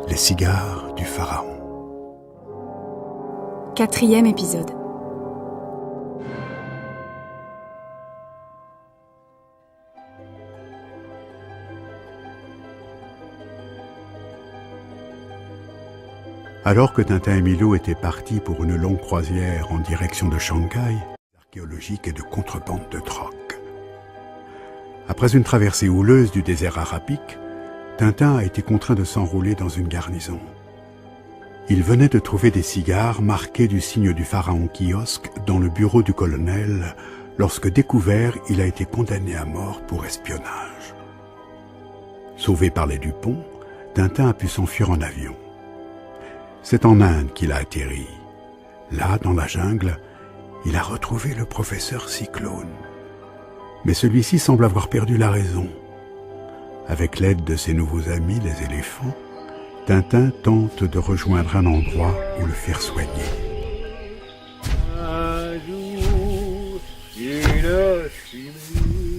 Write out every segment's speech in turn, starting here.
Les cigares du pharaon. 4e épisode. Alors que Tintin et Milou étaient partis pour une longue croisière en direction de Shanghai, archéologique et de contrebande de drogue. Après une traversée houleuse du désert arabique, Tintin a été contraint de s'enrouler dans une garnison. Il venait de trouver des cigares marqués du signe du pharaon kiosque dans le bureau du colonel. Lorsque découvert, il a été condamné à mort pour espionnage. Sauvé par les Dupont, Tintin a pu s'enfuir en avion. C'est en Inde qu'il a atterri. Là, dans la jungle, il a retrouvé le professeur Cyclone. Mais celui-ci semble avoir perdu la raison. Avec l'aide de ses nouveaux amis, les éléphants, Tintin tente de rejoindre un endroit où le faire soigner.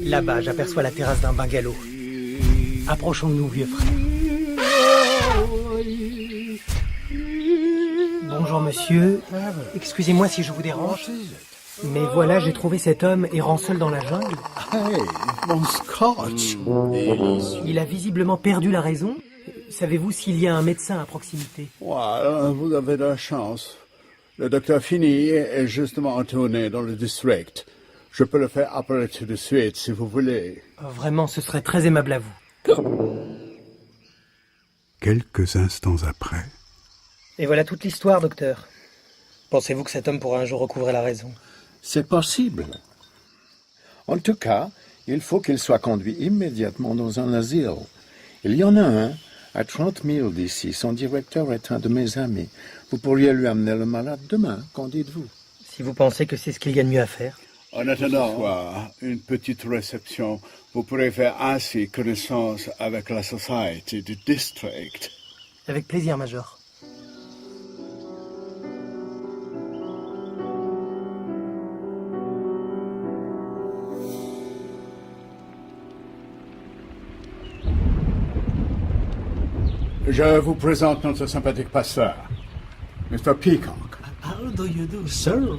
Là-bas, j'aperçois la terrasse d'un bungalow. Approchons-nous, vieux frère. Bonjour, monsieur. Excusez-moi si je vous dérange. Mais voilà, j'ai trouvé cet homme errant seul dans la jungle. Hey, mon scotch. Il a visiblement perdu la raison. Savez-vous s'il y a un médecin à proximité? Well, vous avez de la chance. Le docteur Finney est justement en tournée dans le district. Je peux le faire appeler tout de suite si vous voulez. Vraiment, ce serait très aimable à vous. Quelques instants après... Et voilà toute l'histoire, docteur. Pensez-vous que cet homme pourra un jour recouvrer la raison? C'est possible. En tout cas, il faut qu'il soit conduit immédiatement dans un asile. Il y en a un à 30 000 d'ici. Son directeur est un de mes amis. Vous pourriez lui amener le malade demain, qu'en dites-vous? Si vous pensez que c'est ce qu'il y a de mieux à faire. En attendant une petite réception, vous pourrez faire ainsi connaissance avec la Society du district. Avec plaisir, Major. Je vous présente notre sympathique pasteur, Mr. Peacock. How do you do, sir?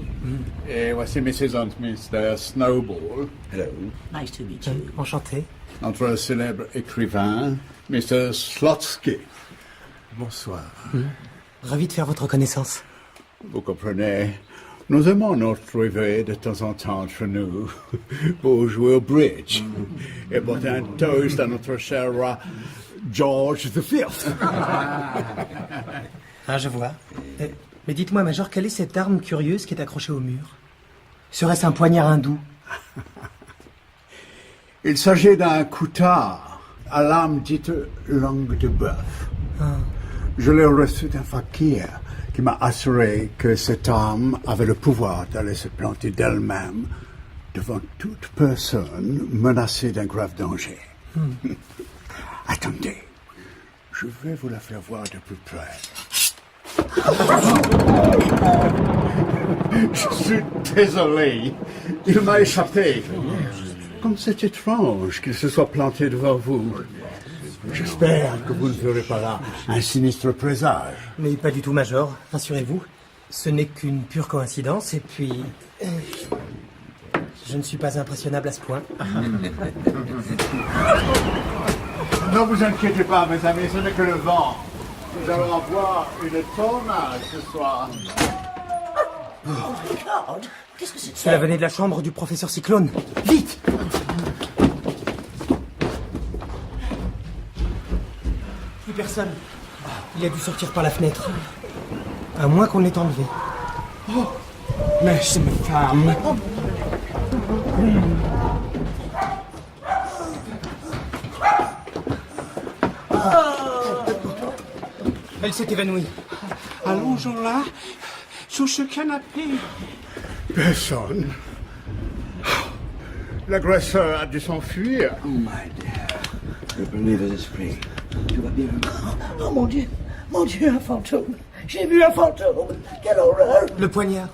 Et voici Mrs. and Mr. Snowball. Hello. Nice to meet you. Enchanté. Notre célèbre écrivain, Mr. Slotsky. Bonsoir. Ravi de faire votre connaissance. Vous comprenez, nous aimons nous retrouver de temps en temps entre nous pour jouer au bridge et porter un toast à notre cher roi George V. Ah, je vois. Mais dites-moi, Major, quelle est cette arme curieuse qui est accrochée au mur? Serait-ce un poignard hindou? Il s'agit d'un coutard à lame dite langue de bœuf. Je l'ai reçu d'un fakir qui m'a assuré que cette arme avait le pouvoir d'aller se planter d'elle-même devant toute personne menacée d'un grave danger. Attendez, je vais vous la faire voir de plus près. Je suis désolé, il m'a échappé. Comme c'est étrange qu'il se soit planté devant vous. J'espère que vous ne verrez pas là un sinistre présage. Mais pas du tout, Major. Rassurez-vous. Ce n'est qu'une pure coïncidence, et puis... je ne suis pas impressionnable à ce point. Ne vous inquiétez pas, mes amis, ce n'est que le vent. Nous allons avoir une tornade ce soir. Qu'est-ce que c'est? Cela venait de la chambre du professeur Cyclone. Vite! Plus personne. Il a dû sortir par la fenêtre. À moins qu'on l'ait enlevé. Mais c'est ma femme. Elle s'est évanouie. Allongeons-la sur ce canapé. Personne. L'agresseur a dû s'enfuir. Oh, my dear. Le believer is free. Tout va bien. Oh, mon Dieu, un fantôme. J'ai vu un fantôme. Quelle horreur. Le poignard.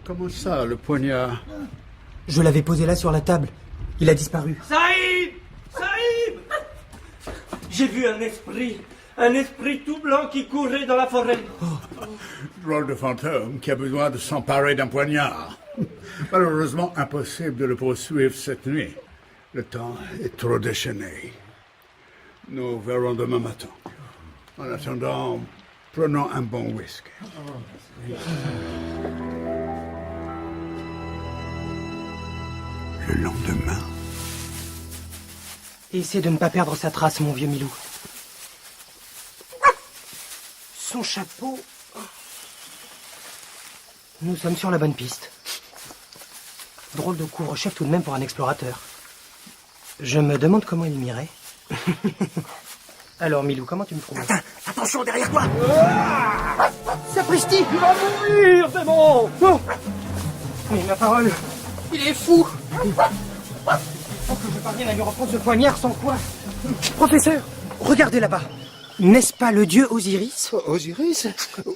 Comment ça, le poignard? Je l'avais posé là sur la table. Il a disparu. Saïd! Saïd! J'ai vu un esprit Un esprit tout blanc qui courait dans la forêt. Drôle de fantôme qui a besoin de s'emparer d'un poignard. Malheureusement, impossible de le poursuivre cette nuit. Le temps est trop déchaîné. Nous verrons demain matin. En attendant, prenons un bon whisky. Le lendemain, Essaie de ne pas perdre sa trace, mon vieux Milou. Son chapeau... Nous sommes sur la bonne piste. Drôle de couvre-chef tout de même pour un explorateur. Je me demande comment il m'irait. Alors, Milou, comment tu me trouves? Attention, derrière toi! Sapristi! Il va mourir, démon! Oh, mais ma parole, il est fou! Faut que je parvienne à lui reprendre ce poignard sans quoi... Professeur, regardez là-bas. N'est-ce pas le dieu Osiris? Osiris?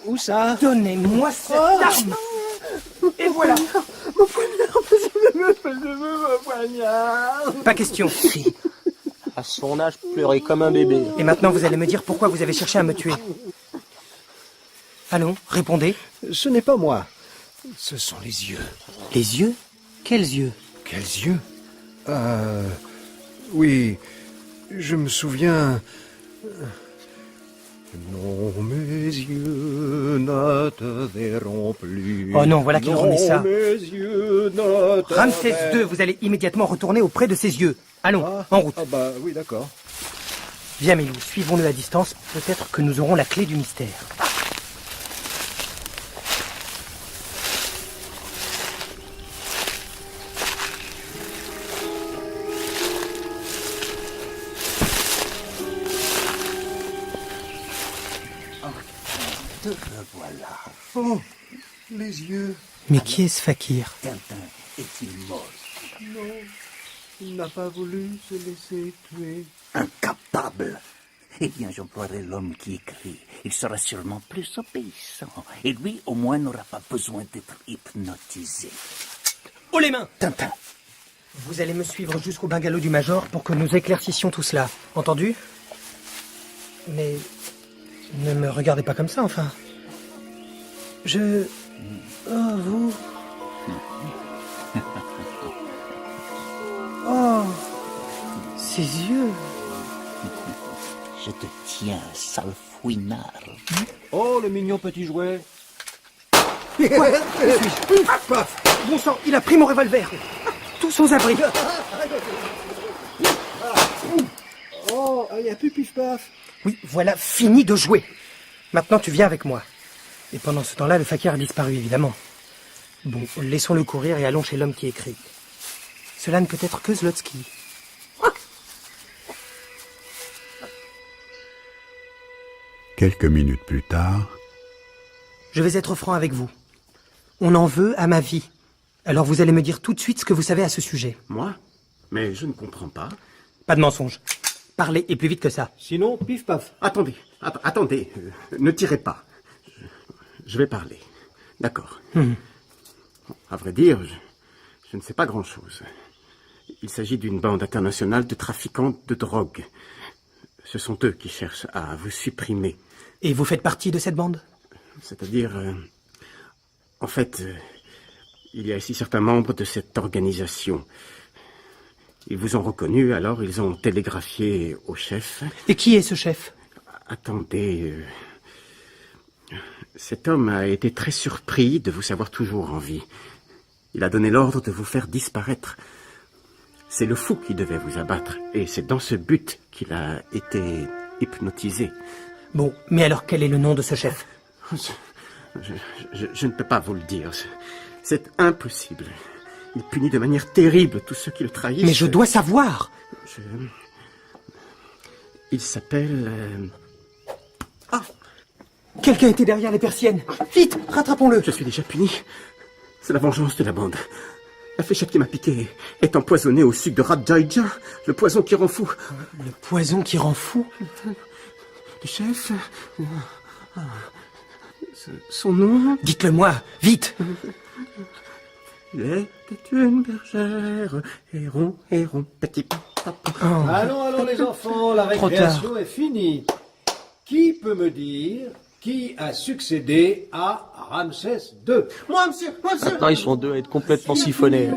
Où ça? Donnez-moi cette arme! Et voilà! Mon poignard, mon poignard! Pas question. À son âge, pleurer comme un bébé. Et maintenant, vous allez me dire pourquoi vous avez cherché à me tuer. Allons, répondez. Ce n'est pas moi. Ce sont les yeux. Les yeux? Quels yeux? Quels yeux? Oui, je me souviens... Non, mes yeux ne te verront plus. Oh non, voilà qu'il remet ça. Non, mes yeux ne te Ramsès verront- II, vous allez immédiatement retourner auprès de ses yeux. Allons, en route. Ah bah oui, d'accord. Viens, Milou, suivons-le à distance. Peut-être que nous aurons la clé du mystère. Te revoilà. Oh, les yeux. Mais qui est ce fakir? Tintin est-il mort? Il n'a pas voulu se laisser tuer. Incapable. Eh bien, j'emploierai l'homme qui écrit. Il sera sûrement plus obéissant. Et lui, au moins, n'aura pas besoin d'être hypnotisé. Haut les mains! Tintin, Vous allez me suivre jusqu'au bungalow du Major pour que nous éclaircissions tout cela. Entendu? Mais... ne me regardez pas comme ça, enfin. Je... Oh, vous... Oh... Ses yeux... je te tiens, sale fouinard. Oh, le mignon petit jouet. Bon sang, il a pris mon revolver. Tous aux abris. Oh, il n'y a plus pif-paf. Oui, voilà, fini de jouer. Maintenant, tu viens avec moi. Et pendant ce temps-là, le fakir a disparu, évidemment. Bon, laissons-le courir et allons chez l'homme qui écrit. Cela ne peut être que Zlotsky. Quelques minutes plus tard, Je vais être franc avec vous. On en veut à ma vie. Alors vous allez me dire tout de suite ce que vous savez à ce sujet. Moi? Mais je ne comprends pas. Pas de mensonge. Parlez, et plus vite que ça. Sinon, pif-paf. Attendez, attendez, ne tirez pas. Je vais parler. D'accord. À vrai dire, je ne sais pas grand-chose. Il s'agit d'une bande internationale de trafiquants de drogue. Ce sont eux qui cherchent à vous supprimer. Et vous faites partie de cette bande? C'est-à-dire, en fait, il y a ici certains membres de cette organisation. Ils vous ont reconnu, alors ils ont télégraphié au chef. Et qui est ce chef? Attendez, cet homme a été très surpris de vous savoir toujours en vie. Il a donné l'ordre de vous faire disparaître. C'est le fou qui devait vous abattre, et c'est dans ce but qu'il a été hypnotisé. Bon, mais alors quel est le nom de ce chef? Je ne peux pas vous le dire. C'est impossible. Il punit de manière terrible tous ceux qui le trahissent. Mais je dois savoir. Il s'appelle... Quelqu'un était derrière les persiennes. Vite, rattrapons-le. Je suis déjà puni. C'est la vengeance de la bande. La fléchette qui m'a piqué est empoisonnée au sucre de Radjaïdja, le poison qui rend fou. Le poison qui rend fou? Le chef... Son nom... Dites-le-moi, vite. Il était une bergère, héron, petit papa. Allons, les enfants, la Trop récréation est finie. Qui peut me dire qui a succédé à Ramsès II? Moi, monsieur. Maintenant, ils sont deux à être complètement siphonnés.